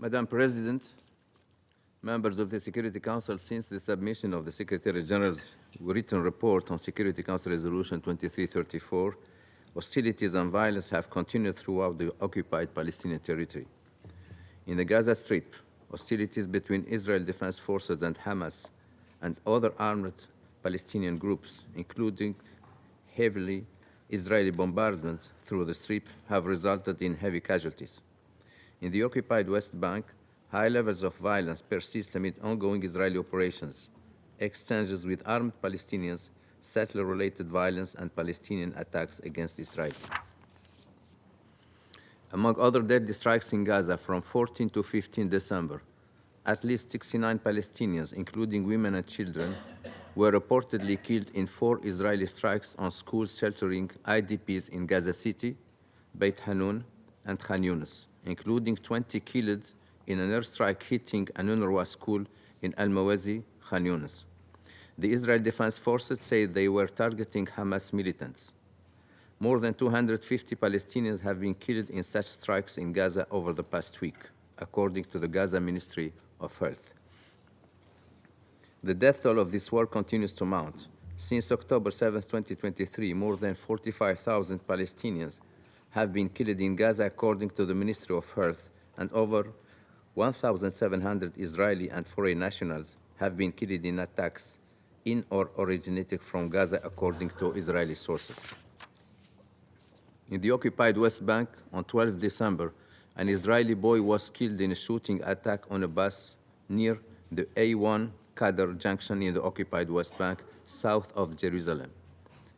Madam President, members of the Security Council, since the submission of the Secretary General's written report on Security Council Resolution 2334, hostilities and violence have continued throughout the occupied Palestinian territory. In the Gaza Strip, hostilities between Israel Defense Forces and Hamas and other armed Palestinian groups, including heavily Israeli bombardments through the Strip, have resulted in heavy casualties. In the occupied West Bank, high levels of violence persist amid ongoing Israeli operations, exchanges with armed Palestinians, settler-related violence, and Palestinian attacks against Israel. Among other deadly strikes in Gaza from 14 to 15 December, at least 69 Palestinians, including women and children, were reportedly killed in 4 Israeli strikes on schools sheltering IDPs in Gaza City, Beit Hanun, and Khan Yunis, including 20 killed in an airstrike hitting an UNRWA school in Al-Mawazi, Khan Yunis. The Israel Defense Forces say they were targeting Hamas militants. More than 250 Palestinians have been killed in such strikes in Gaza over the past week, according to the Gaza Ministry of Health. The death toll of this war continues to mount. Since October 7, 2023, more than 45,000 Palestinians have been killed in Gaza, according to the Ministry of Health, and over 1,700 Israeli and foreign nationals have been killed in attacks in or originating from Gaza, according to Israeli sources. In the occupied West Bank, on 12 December, an Israeli boy was killed in a shooting attack on a bus near the A1 Qadr junction in the occupied West Bank, south of Jerusalem.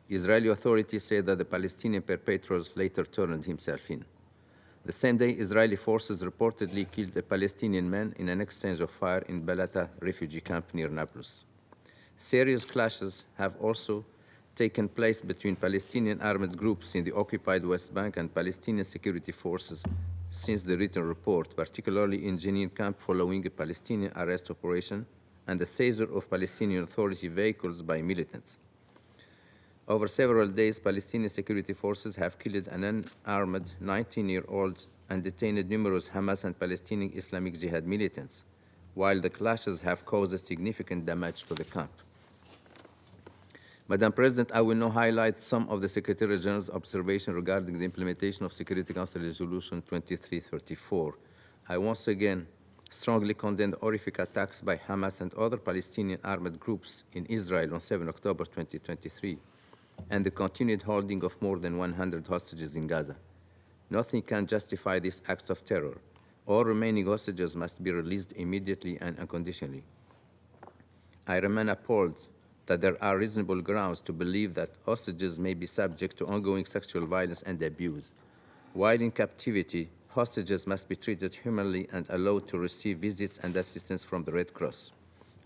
Israeli authorities say that the Palestinian perpetrators later turned himself in. The same day, Israeli forces reportedly killed a Palestinian man in an exchange of fire in Balata refugee camp near Nablus. Serious clashes have also taken place between Palestinian armed groups in the occupied West Bank and Palestinian security forces since the written report, particularly in Jenin camp following a Palestinian arrest operation and the seizure of Palestinian Authority vehicles by militants. Over several days, Palestinian security forces have killed an unarmed 19-year-old and detained numerous Hamas and Palestinian Islamic Jihad militants, while the clashes have caused significant damage to the camp. Madam President, I will now highlight some of the Secretary General's observations regarding the implementation of Security Council Resolution 2334. I once again strongly condemn the horrific attacks by Hamas and other Palestinian armed groups in Israel on 7 October 2023 and the continued holding of more than 100 hostages in Gaza. Nothing can justify these acts of terror. All remaining hostages must be released immediately and unconditionally. I remain appalled that there are reasonable grounds to believe that hostages may be subject to ongoing sexual violence and abuse. While in captivity, hostages must be treated humanly and allowed to receive visits and assistance from the Red Cross.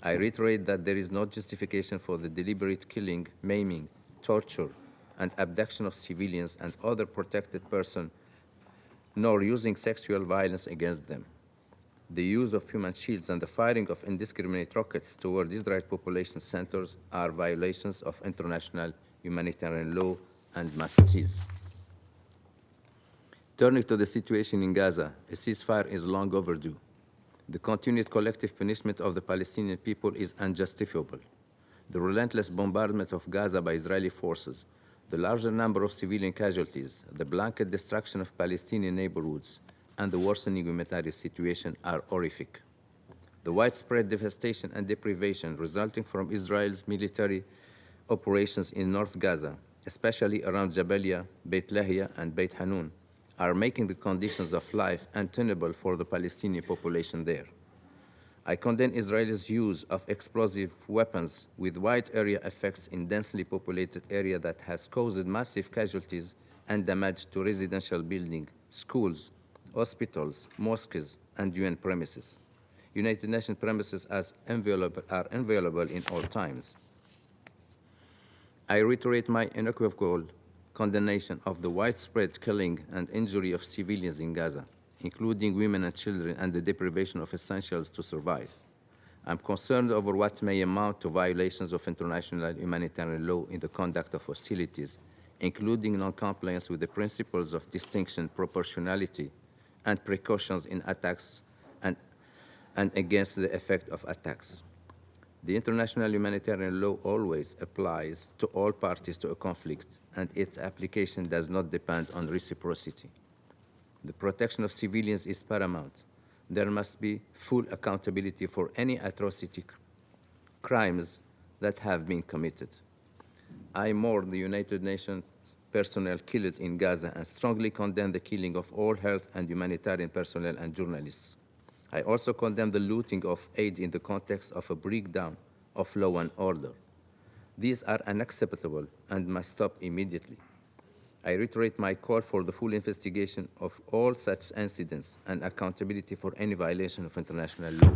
I reiterate that there is no justification for the deliberate killing, maiming, torture, and abduction of civilians and other protected persons, nor using sexual violence against them. The use of human shields and the firing of indiscriminate rockets toward Israeli population centers are violations of international humanitarian law and must cease. Turning to the situation in Gaza, a ceasefire is long overdue. The continued collective punishment of the Palestinian people is unjustifiable. The relentless bombardment of Gaza by Israeli forces, the larger number of civilian casualties, the blanket destruction of Palestinian neighborhoods, and the worsening humanitarian situation are horrific. The widespread devastation and deprivation resulting from Israel's military operations in North Gaza, especially around Jabalia, Beit Lahia, and Beit Hanun, are making the conditions of life untenable for the Palestinian population there. I condemn Israel's use of explosive weapons with wide area effects in densely populated area that has caused massive casualties and damage to residential buildings, schools, hospitals, mosques, and UN premises. United Nations premises are inviolable in all times. I reiterate my unequivocal condemnation of the widespread killing and injury of civilians in Gaza, including women and children, and the deprivation of essentials to survive. I'm concerned over what may amount to violations of international humanitarian law in the conduct of hostilities, including non-compliance with the principles of distinction, proportionality, and precautions in attacks and and against the effect of attacks. The international humanitarian law always applies to all parties to a conflict, and its application does not depend on reciprocity. The protection of civilians is paramount. There must be full accountability for any atrocity crimes that have been committed. I mourn the United Nations personnel killed in Gaza and strongly condemn the killing of all health and humanitarian personnel and journalists. I also condemn the looting of aid in the context of a breakdown of law and order. These are unacceptable and must stop immediately. I reiterate my call for the full investigation of all such incidents and accountability for any violation of international law.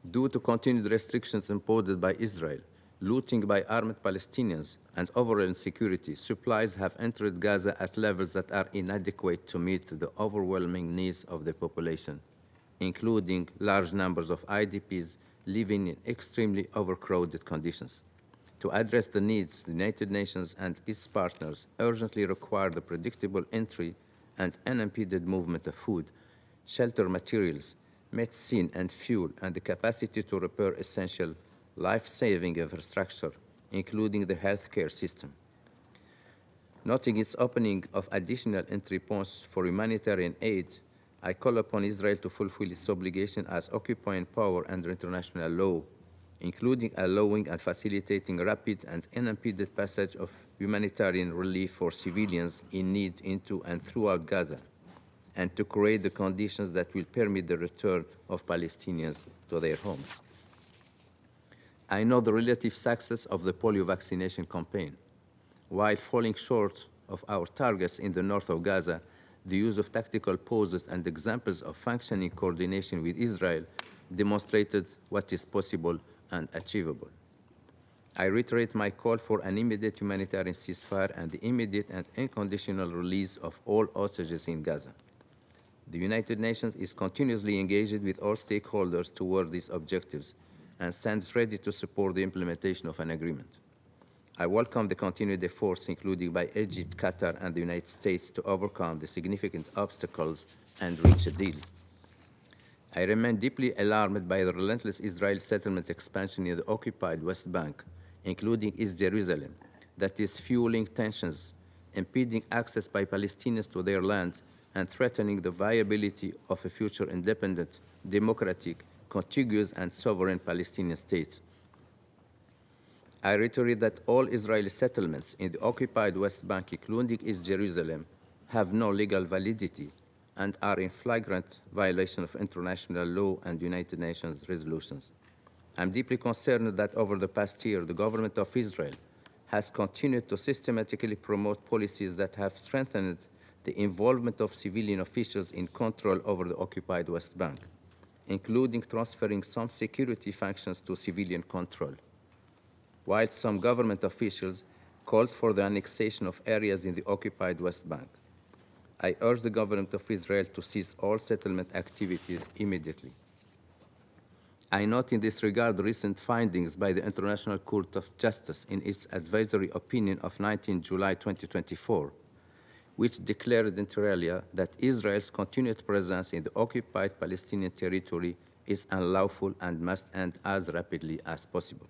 Due to continued restrictions imposed by Israel, looting by armed Palestinians, and overall insecurity, supplies have entered Gaza at levels that are inadequate to meet the overwhelming needs of the population, including large numbers of IDPs living in extremely overcrowded conditions. To address the needs, the United Nations and its partners urgently require the predictable entry and unimpeded movement of food, shelter materials, medicine and fuel, and the capacity to repair essential life-saving infrastructure, including the healthcare system. Noting its opening of additional entry points for humanitarian aid, I call upon Israel to fulfill its obligation as occupying power under international law, including allowing and facilitating rapid and unimpeded passage of humanitarian relief for civilians in need into and throughout Gaza, and to create the conditions that will permit the return of Palestinians to their homes. I know the relative success of the polio vaccination campaign. While falling short of our targets in the north of Gaza, the use of tactical pauses and examples of functioning coordination with Israel demonstrated what is possible and achievable. I reiterate my call for an immediate humanitarian ceasefire and the immediate and unconditional release of all hostages in Gaza. The United Nations is continuously engaged with all stakeholders toward these objectives and stands ready to support the implementation of an agreement. I welcome the continued efforts, including by Egypt, Qatar, and the United States, to overcome the significant obstacles and reach a deal. I remain deeply alarmed by the relentless Israeli settlement expansion in the occupied West Bank, including East Jerusalem, that is fueling tensions, impeding access by Palestinians to their land, and threatening the viability of a future independent, democratic, contiguous, and sovereign Palestinian state. I reiterate that all Israeli settlements in the occupied West Bank, including East Jerusalem, have no legal validity and are in flagrant violation of international law and United Nations resolutions. I'm deeply concerned that over the past year, the government of Israel has continued to systematically promote policies that have strengthened the involvement of civilian officials in control over the occupied West Bank, including transferring some security functions to civilian control, while some government officials called for the annexation of areas in the occupied West Bank. I urge the government of Israel to cease all settlement activities immediately. I note in this regard the recent findings by the International Court of Justice in its advisory opinion of 19 July 2024, which declared inter alia that Israel's continued presence in the occupied Palestinian territory is unlawful and must end as rapidly as possible.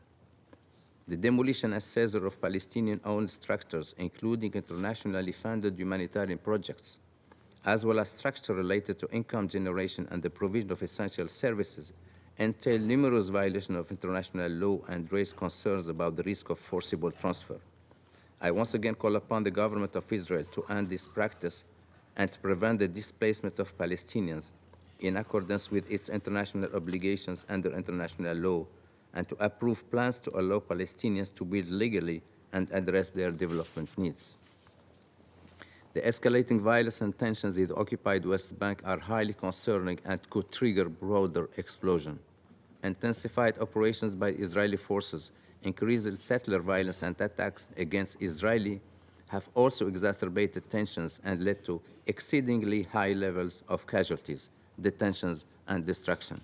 The demolition and seizure of Palestinian-owned structures, including internationally funded humanitarian projects, as well as structures related to income generation and the provision of essential services, entail numerous violations of international law and raise concerns about the risk of forcible transfer. I once again call upon the government of Israel to end this practice and to prevent the displacement of Palestinians in accordance with its international obligations under international law, and to approve plans to allow Palestinians to build legally and address their development needs. The escalating violence and tensions in the occupied West Bank are highly concerning and could trigger broader explosion. Intensified operations by Israeli forces, increased settler violence and attacks against Israeli have also exacerbated tensions and led to exceedingly high levels of casualties, detentions, and destruction.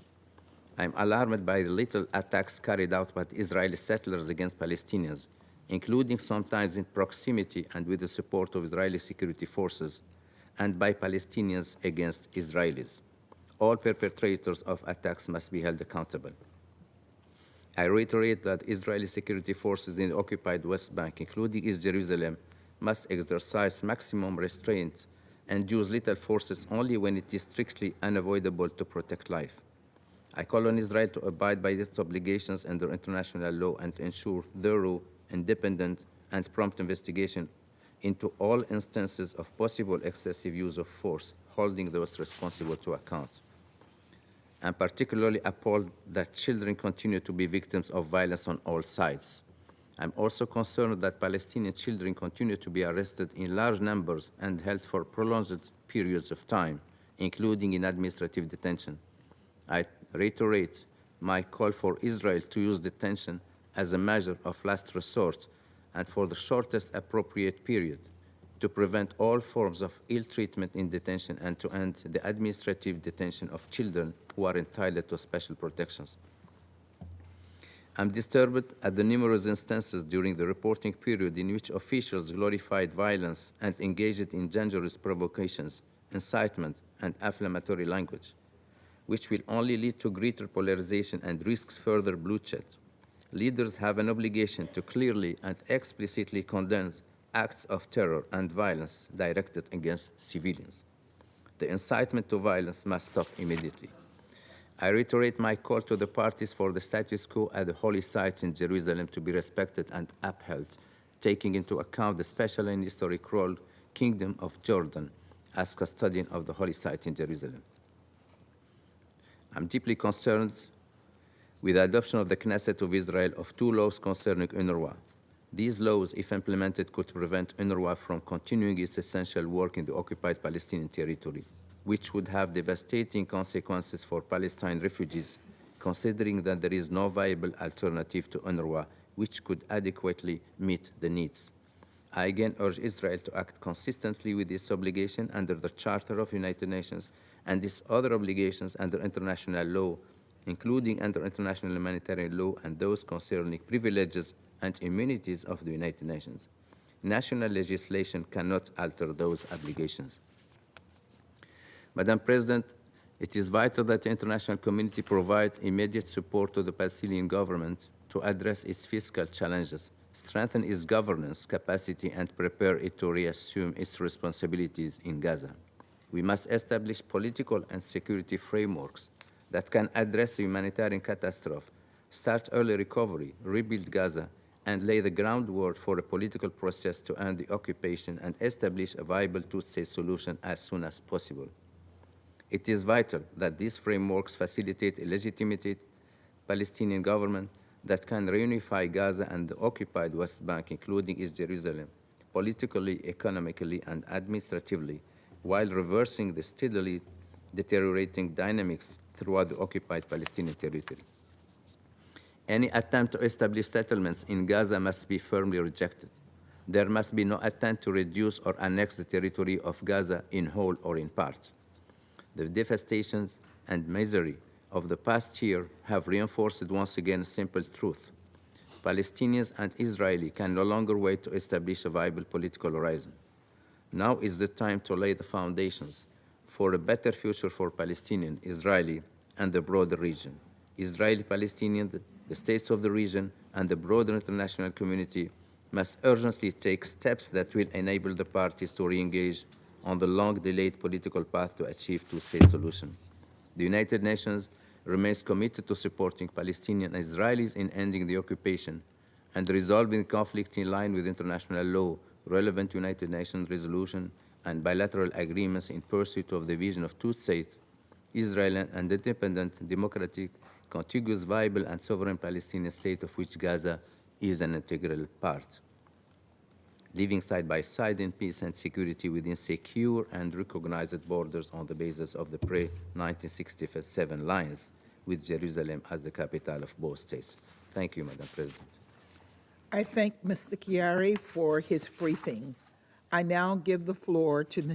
I am alarmed by the lethal attacks carried out by Israeli settlers against Palestinians, including sometimes in proximity and with the support of Israeli security forces, and by Palestinians against Israelis. all perpetrators of attacks must be held accountable. I reiterate that Israeli security forces in the occupied West Bank, including East Jerusalem, must exercise maximum restraint and use lethal forces only when it is strictly unavoidable to protect life. I call on Israel to abide by its obligations under international law and to ensure thorough, independent, and prompt investigation into all instances of possible excessive use of force, holding those responsible to account. I'm particularly appalled that children continue to be victims of violence on all sides. I'm also concerned that Palestinian children continue to be arrested in large numbers and held for prolonged periods of time, including in administrative detention. I reiterate my call for Israel to use detention as a measure of last resort and for the shortest appropriate period to prevent all forms of ill treatment in detention and to end the administrative detention of children who are entitled to special protections. I'm disturbed at the numerous instances during the reporting period in which officials glorified violence and engaged in dangerous provocations, incitement, and inflammatory language, which will only lead to greater polarization and risks further bloodshed. Leaders have an obligation to clearly and explicitly condemn acts of terror and violence directed against civilians. The incitement to violence must stop immediately. I reiterate my call to the parties for the status quo at the holy sites in Jerusalem to be respected and upheld, taking into account the special and historic role Kingdom of Jordan as custodian of the holy site in Jerusalem. I'm deeply concerned with the adoption of the Knesset of Israel of two laws concerning UNRWA. These laws, if implemented, could prevent UNRWA from continuing its essential work in the occupied Palestinian territory, which would have devastating consequences for Palestine refugees, considering that there is no viable alternative to UNRWA which could adequately meet the needs. I again urge Israel to act consistently with its obligation under the Charter of the United Nations and its other obligations under international law, including under international humanitarian law and those concerning privileges and immunities of the United Nations. National legislation cannot alter those obligations. Madam President, it is vital that the international community provides immediate support to the Palestinian government to address its fiscal challenges, strengthen its governance capacity, and prepare it to reassume its responsibilities in Gaza. We must establish political and security frameworks that can address the humanitarian catastrophe, start early recovery, rebuild Gaza, and lay the groundwork for a political process to end the occupation and establish a viable two-state solution as soon as possible. It is vital that these frameworks facilitate a legitimate Palestinian government that can reunify Gaza and the occupied West Bank, including East Jerusalem, politically, economically, and administratively, while reversing the steadily deteriorating dynamics throughout the occupied Palestinian territory. Any attempt to establish settlements in Gaza must be firmly rejected. There must be no attempt to reduce or annex the territory of Gaza in whole or in part. The devastations and misery of the past year have reinforced once again a simple truth. Palestinians and Israelis can no longer wait to establish a viable political horizon. Now is the time to lay the foundations for a better future for Palestinian, Israeli, and the broader region. Israeli, Palestinian, the states of the region, and the broader international community must urgently take steps that will enable the parties to re-engage on the long-delayed political path to achieve two-state solution. The United Nations remains committed to supporting Palestinian and Israelis in ending the occupation and resolving the conflict in line with international law, relevant United Nations resolution, and bilateral agreements in pursuit of the vision of two-state, Israel and independent, democratic, contiguous, viable, and sovereign Palestinian state of which Gaza is an integral part, living side by side in peace and security within secure and recognized borders on the basis of the pre-1967 lines, with Jerusalem as the capital of both states. Thank you, Madam President. I thank Mr. Khiari for his briefing. I now give the floor to Ms.